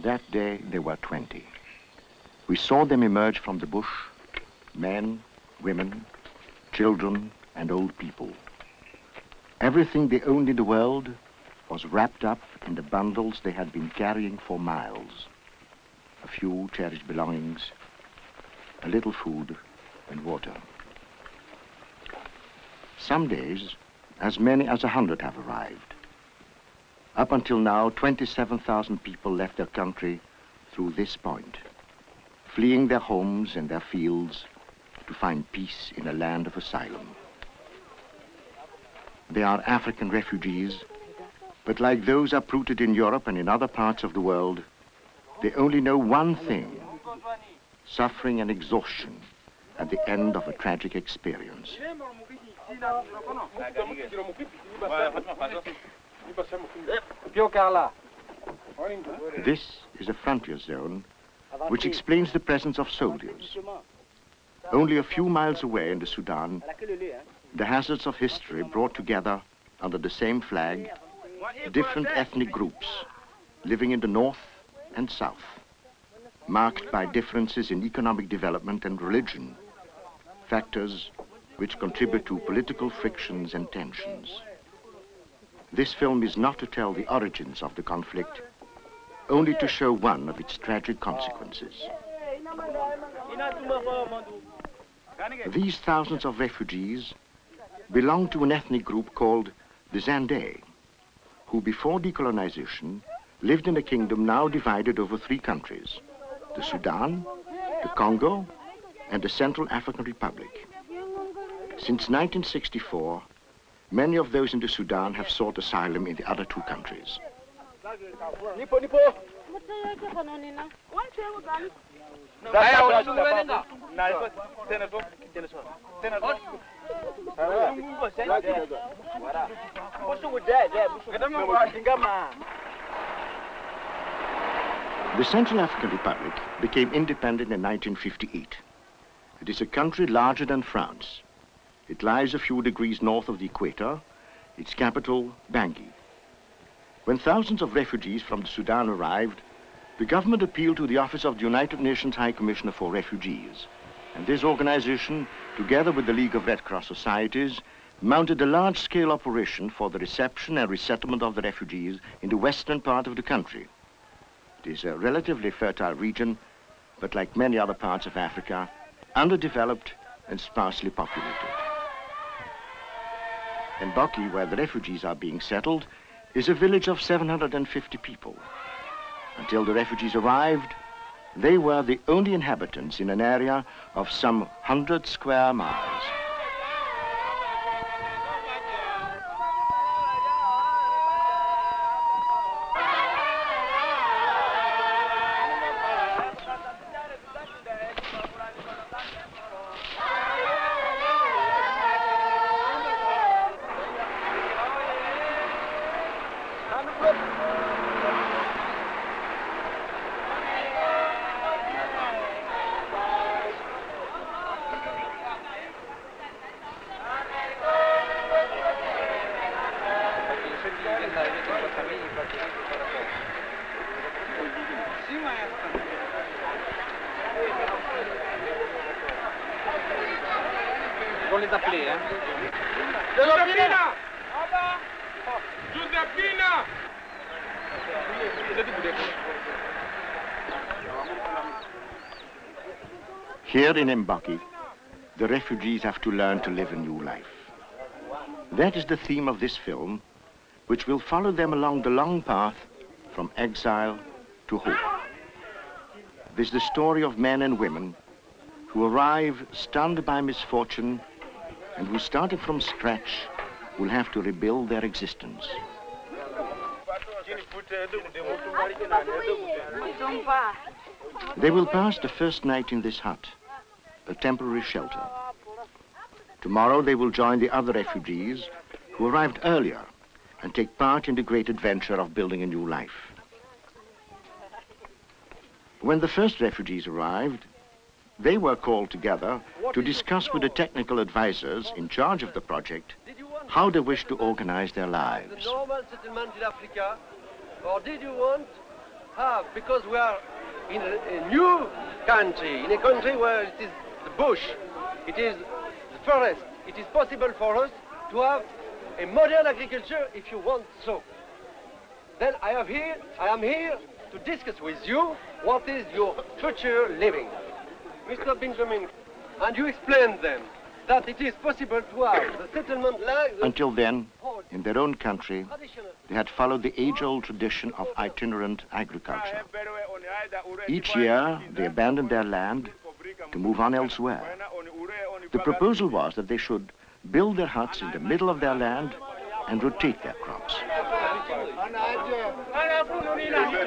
That day, there were 20. We saw them emerge from the bush, men, women, children, and old people. Everything they owned in the world was wrapped up in the bundles they had been carrying for miles. A few cherished belongings, a little food and water. Some days, as many as 100 have arrived. Up until now, 27,000 people left their country through this point, fleeing their homes and their fields to find peace in a land of asylum. They are African refugees, but like those uprooted in Europe and in other parts of the world, they only know one thing: suffering and exhaustion at the end of a tragic experience. This is a frontier zone which explains the presence of soldiers. Only a few miles away in the Sudan, the hazards of history brought together under the same flag different ethnic groups living in the north and south, marked by differences in economic development and religion, factors which contribute to political frictions and tensions. This film is not to tell the origins of the conflict, only to show one of its tragic consequences. These thousands of refugees belong to an ethnic group called the Azande, who before decolonization lived in a kingdom now divided over 3 countries: the Sudan, the Congo, and the Central African Republic. Since 1964, many of those in the Sudan have sought asylum in the other 2 countries. The Central African Republic became independent in 1958. It is a country larger than France. It lies a few degrees north of the equator, its capital, Bangui. When thousands of refugees from the Sudan arrived, the government appealed to the Office of the United Nations High Commissioner for Refugees, and this organization, together with the League of Red Cross Societies, mounted a large-scale operation for the reception and resettlement of the refugees in the western part of the country. It is a relatively fertile region, but like many other parts of Africa, underdeveloped and sparsely populated. Mbaki, where the refugees are being settled, is a village of 750 people. Until the refugees arrived, they were the only inhabitants in an area of some 100 square miles. Here in Mbaki, the refugees have to learn to live a new life. That is the theme of this film, which will follow them along the long path from exile to hope. This is the story of men and women who arrive stunned by misfortune and who, starting from scratch, will have to rebuild their existence. They will pass the first night in this hut, a temporary shelter. Tomorrow they will join the other refugees who arrived earlier and take part in the great adventure of building a new life. When the first refugees arrived, they were called together to discuss with the technical advisors in charge of the project how they wish to organize their lives. Normal settlement in Africa, or did you want have, because we are in a new country, in a country where it is the bush, it is the forest. It is possible for us to have a modern agriculture if you want so. Then I am here to discuss with you what is your future living. Mr. Benjamin, and you explain them that it is possible to have the settlement like... Until then, in their own country, they had followed the age-old tradition of itinerant agriculture. Each year, they abandoned their land to move on elsewhere. The proposal was that they should build their huts in the middle of their land and rotate their crops.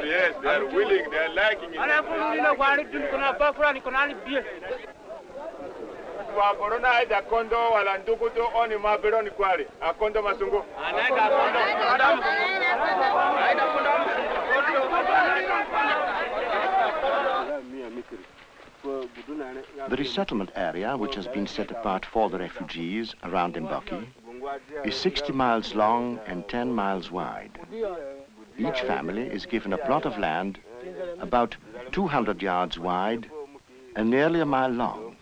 Yes, they are willing, they are liking it. The resettlement area, which has been set apart for the refugees around Mbaki, is 60 miles long and 10 miles wide. Each family is given a plot of land about 200 yards wide and nearly a mile long.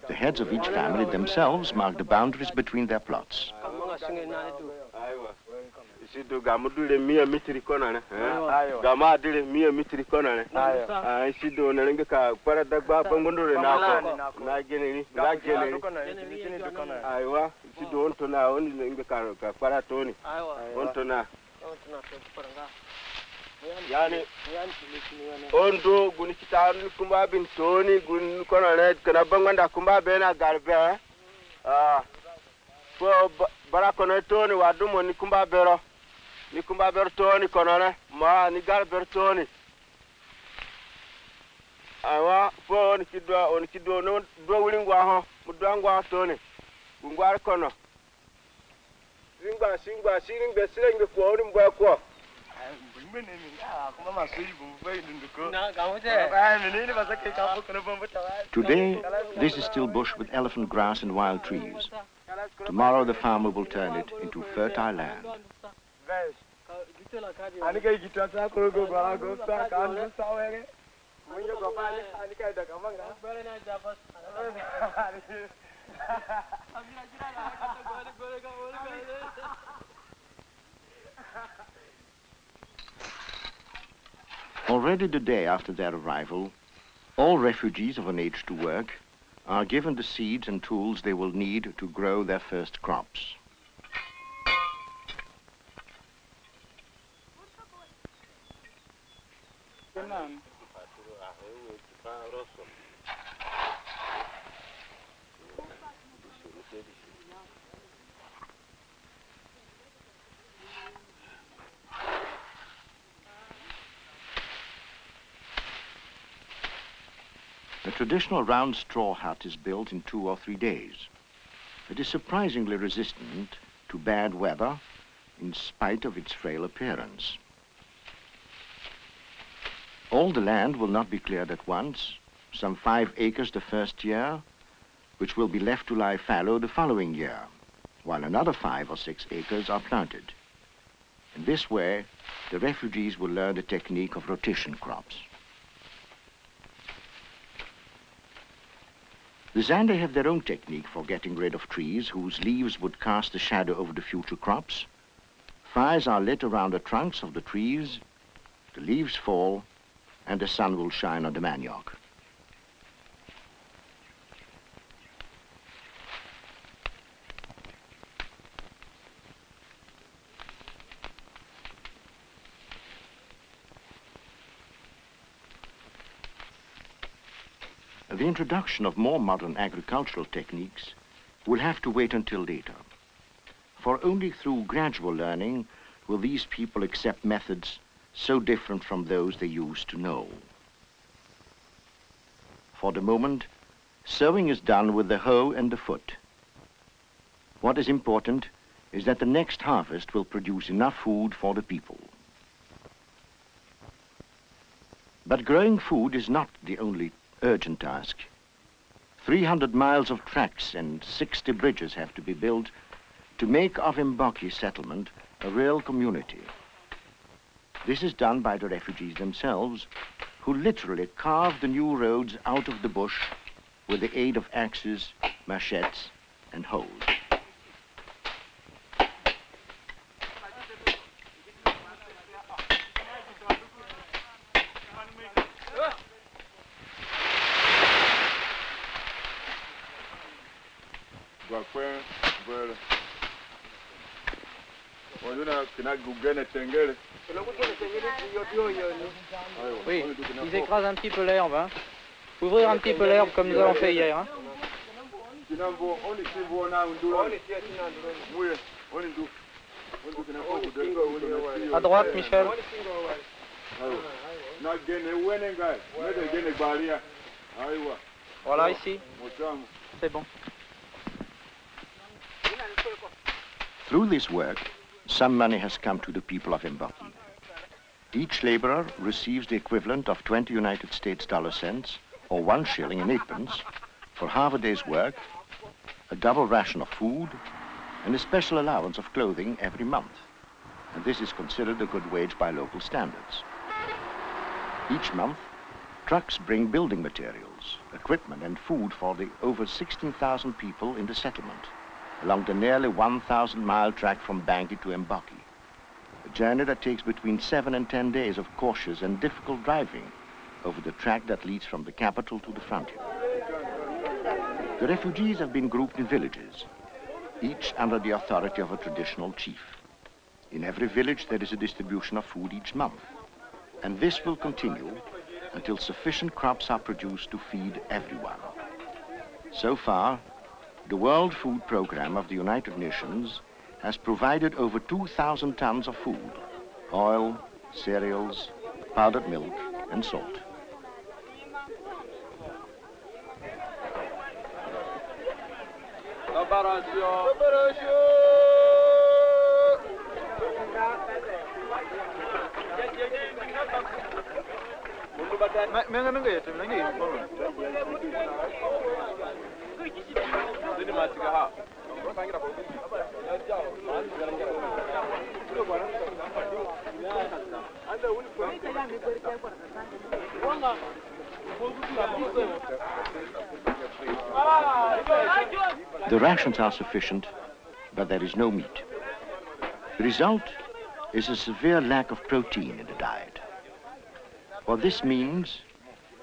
The heads of each family themselves mark the boundaries between their plots. Yani ondo guni kitan kumba bin toni gun kono kana banganda kumba bena garbe ko barakono toni wadumo ni kumba bero toni kono ma ni garbe toni awa fo on kidwa no do wulingwa ho mudangwa toni gungwar kono singba siringbe siringbe ko on mbo ko. Today, this is still bush with elephant grass and wild trees. Tomorrow, the farmer will turn it into fertile land. Already the day after their arrival, all refugees of an age to work are given the seeds and tools they will need to grow their first crops. The traditional round straw hut is built in 2 or 3 days. It is surprisingly resistant to bad weather in spite of its frail appearance. All the land will not be cleared at once, some 5 acres the first year, which will be left to lie fallow the following year, while another 5 or 6 acres are planted. In this way, the refugees will learn the technique of rotation crops. The Zande have their own technique for getting rid of trees whose leaves would cast a shadow over the future crops. Fires are lit around the trunks of the trees, the leaves fall, and the sun will shine on the manioc. The introduction of more modern agricultural techniques will have to wait until later, for only through gradual learning will these people accept methods so different from those they used to know. For the moment, sowing is done with the hoe and the foot. What is important is that the next harvest will produce enough food for the people. But growing food is not the only urgent task. 300 miles of tracks and 60 bridges have to be built to make of Mbaki settlement a real community. This is done by the refugees themselves, who literally carve the new roads out of the bush with the aid of axes, machetes, and hoes. Oui, ils écrasent un petit peu l'herbe. Hein. Ouvrir un petit peu l'herbe comme nous avons fait hier. Hein. À droite, Michel. Voilà, ici. C'est bon. Through this work, some money has come to the people of Mbaki. Each laborer receives the equivalent of 20 United States dollar cents, or 1 shilling and 8 pence, for half a day's work, a double ration of food, and a special allowance of clothing every month. And this is considered a good wage by local standards. Each month, trucks bring building materials, equipment, and food for the over 16,000 people in the settlement, along the nearly 1,000-mile track from Bangui to Mbaki, a journey that takes between 7 and 10 days of cautious and difficult driving over the track that leads from the capital to the frontier. The refugees have been grouped in villages, each under the authority of a traditional chief. In every village there is a distribution of food each month, and this will continue until sufficient crops are produced to feed everyone. So far, the World Food Programme of the United Nations has provided over 2,000 tons of food, oil, cereals, powdered milk, and salt. The rations are sufficient, but there is no meat. The result is a severe lack of protein in the diet. What this means,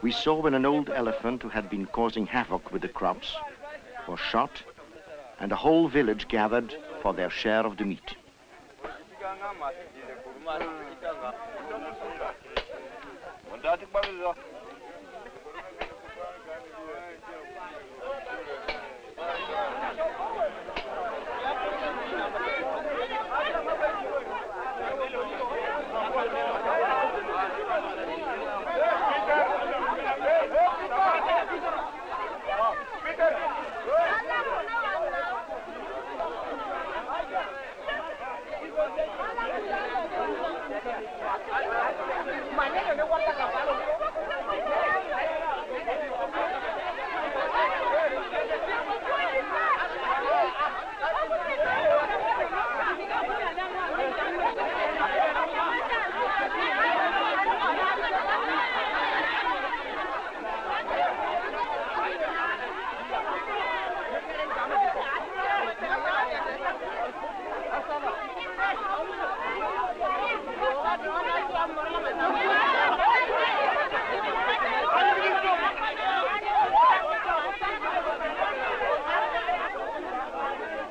we saw when an old elephant who had been causing havoc with the crops was shot, and a whole village gathered for their share of the meat.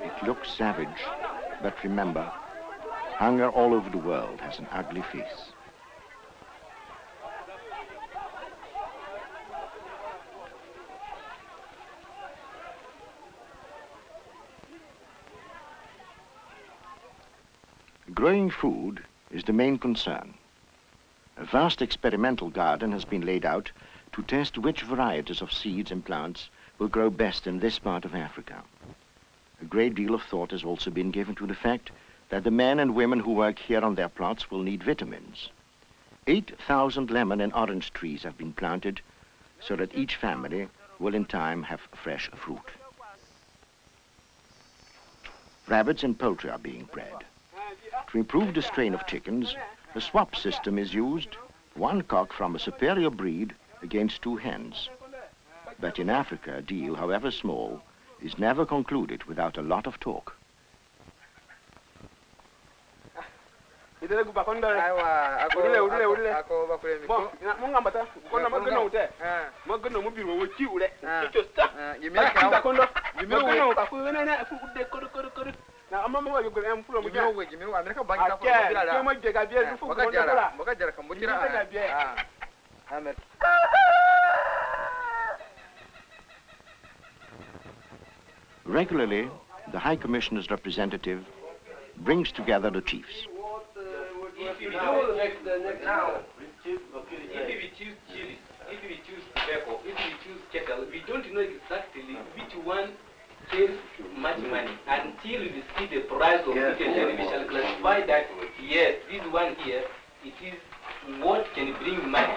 It looks savage, but remember, hunger all over the world has an ugly face. Growing food is the main concern. A vast experimental garden has been laid out to test which varieties of seeds and plants will grow best in this part of Africa. A great deal of thought has also been given to the fact that the men and women who work here on their plots will need vitamins. 8,000 lemon and orange trees have been planted so that each family will in time have fresh fruit. Rabbits and poultry are being bred. To improve the strain of chickens, A swap system is used, one cock from a superior breed against 2 hens. But in Africa, a deal, however small, is never concluded without a lot of talk. Regularly, the High Commissioner's representative brings together the chiefs. If we choose tobacco, if we choose cattle, we don't know exactly which one pays much money until we see the price of it, and then we shall classify that, yes, this one here, it is what can bring money.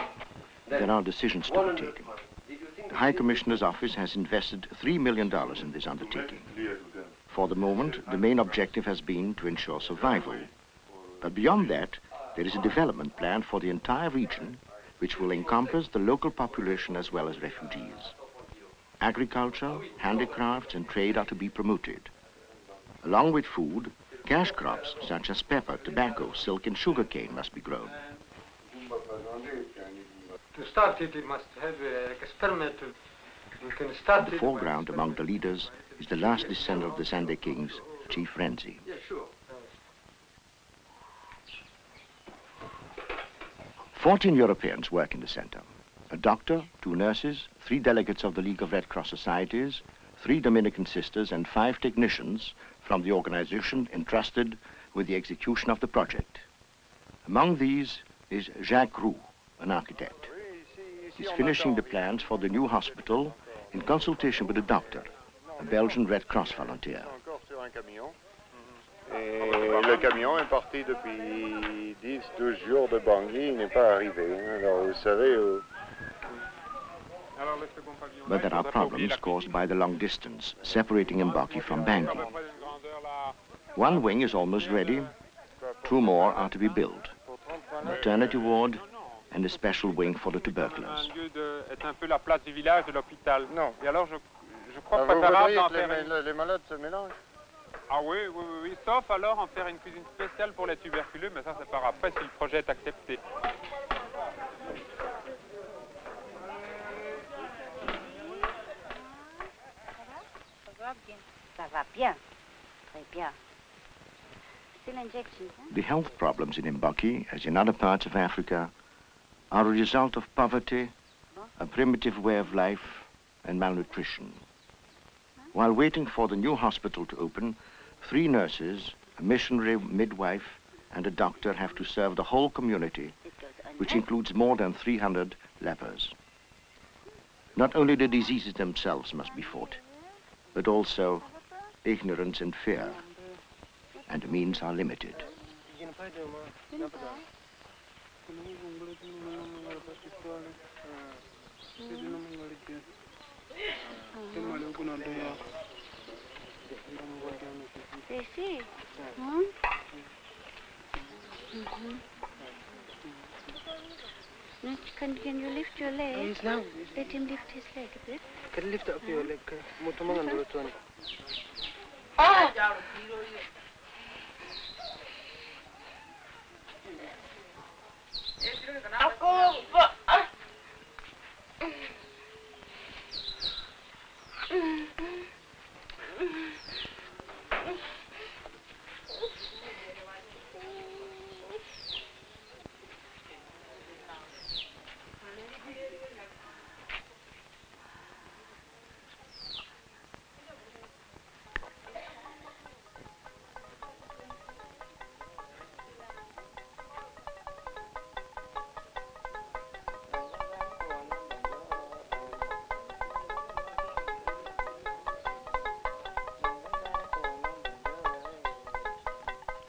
There are decisions to be taken. The High Commissioner's office has invested $3 million in this undertaking. For the moment, the main objective has been to ensure survival. But beyond that, there is a development plan for the entire region, which will encompass the local population as well as refugees. Agriculture, handicrafts, and trade are to be promoted. Along with food, cash crops such as pepper, tobacco, silk, and sugarcane must be grown. To start it, must have experimental. You can start In the foreground among the leaders is the last descendant of the Azande kings, Chief Renzi. Yeah, sure. 14 Europeans work in the center. A doctor, 2 nurses, 3 delegates of the League of Red Cross Societies, 3 Dominican sisters, and 5 technicians from the organization entrusted with the execution of the project. Among these is Jacques Roux, an architect. He's finishing the plans for the new hospital in consultation with a doctor, a Belgian Red Cross volunteer. Et le camion est parti depuis 10-12 jours de Bangui, il n'est pas arrivé. Alors vous savez... But there are problems caused by the long distance separating Mbaki from Bangui. One wing is almost ready, 2 more are to be built. A maternity ward and a special wing for the tuberculous. Les malades se mélangent. Ah oui, oui, oui, oui, sauf alors en faire une cuisine spéciale pour les tuberculeux, mais ça c'est par après si le projet est accepté. Ça va bien, très bien. Still injections, huh? The health problems in Mbaki, as in other parts of Africa, are a result of poverty, a primitive way of life, and malnutrition. While waiting for the new hospital to open, 3 nurses, a missionary midwife, and a doctor have to serve the whole community, which includes more than 300 lepers. Not only the diseases themselves must be fought, but also ignorance and fear, and the means are limited. They see. Hmm? Can you lift your leg? Yes, now. Let him lift his leg a bit. Can you lift up your leg? Ah!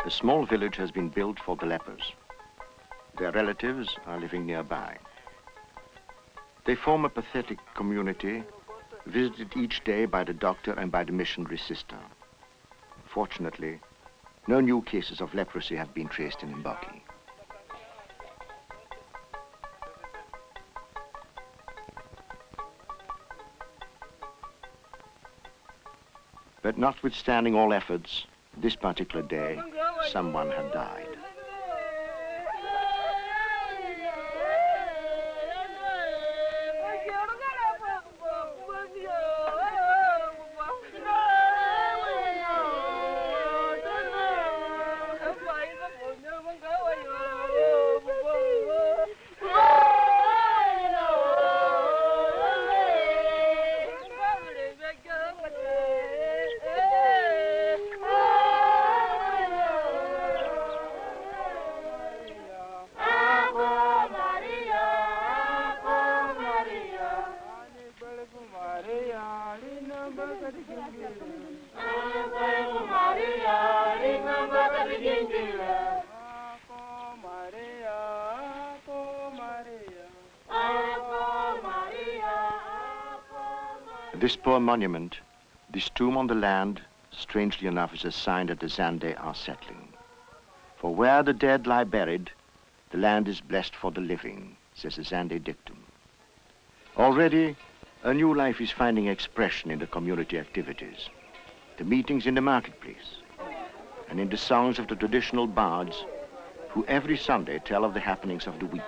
A small village has been built for the lepers. Their relatives are living nearby. They form a pathetic community, visited each day by the doctor and by the missionary sister. Fortunately, no new cases of leprosy have been traced in Mbaki. But notwithstanding all efforts, this particular day, someone had died. This poor monument, this tomb on the land, strangely enough, is a sign that the Azande are settling. For where the dead lie buried, the land is blessed for the living, says the Azande dictum. Already, a new life is finding expression in the community activities, the meetings in the marketplace, and in the songs of the traditional bards who every Sunday tell of the happenings of the week.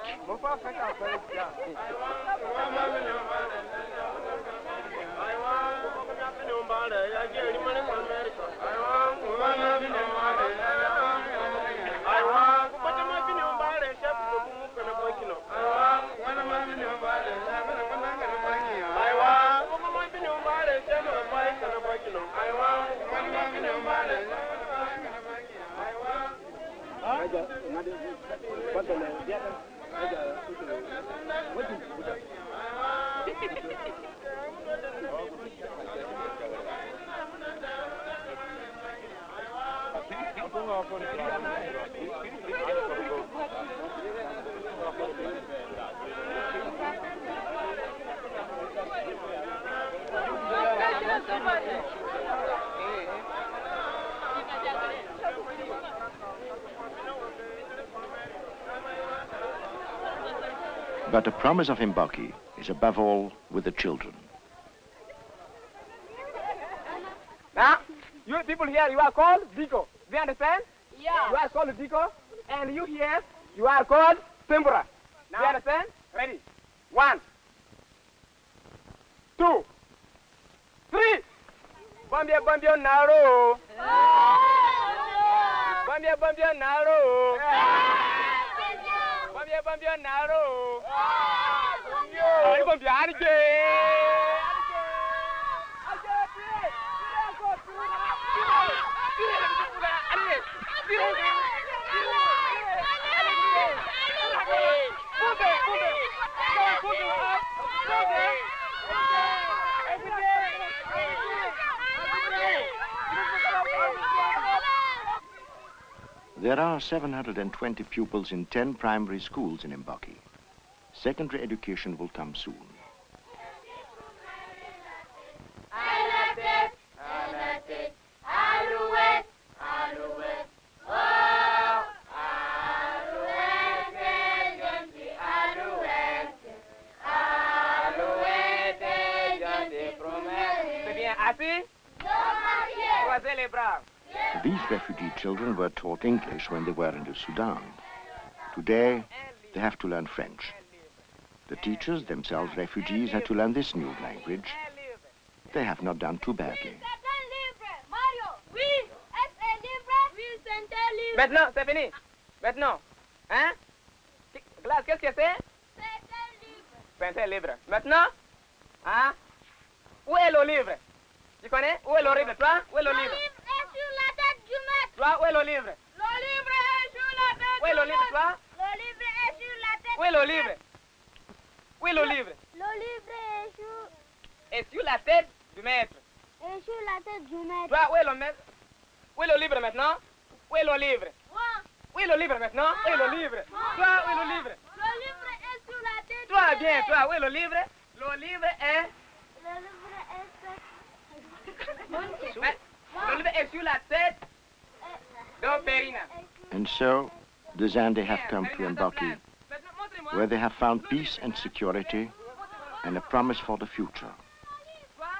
But the promise of Mbaki is above all with the children. Now, you people here, you are called Diko. Do you understand? Yeah. You are called Diko, and you here, you are called Tempura. Now, do you understand? Ready? 1, 2, 3. Bambia bambia naro. Bambia bambia naro. Bambia bambia naro. Ari bambia arike. There are 720 pupils in 10 primary schools in Mbaki. Secondary education will come soon. These refugee children were taught English when they were in the Sudan. Today, they have to learn French. The teachers, themselves refugees, had to learn this new language. They have not done too badly. Maintenant, c'est fini. Maintenant, hein? Glace, qu'est-ce que c'est? C'est un livre. Maintenant, hein? Où est le livre? Tu connais? Où est le livre? Toi, où est le livre? Toi, où est le livre? Le livre est sur la tête. Où est le livre, toi? Le livre est sur la tête. Où est le livre? Où est le livre? Le livre est sur la tête du maître. Est sur la tête du maître. Toi, où est le maître? Où est le livre maintenant? Où est le livre? Moi. Où est le livre maintenant? Où est le livre? Toi, où est le livre? Le livre est sur la tête. Toi, bien, toi, où est le livre? Le livre est... Le livre est... Le livre est sur la tête de Perina. And so, the Azande have come to Mbaki, where they have found peace and security and a promise for the future.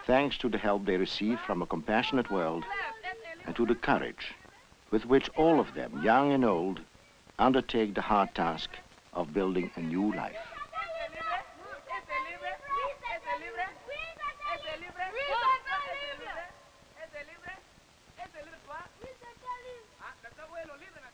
thanks to the help they receive from a compassionate world and to the courage with which all of them, young and old, undertake the hard task of building a new life. Libre.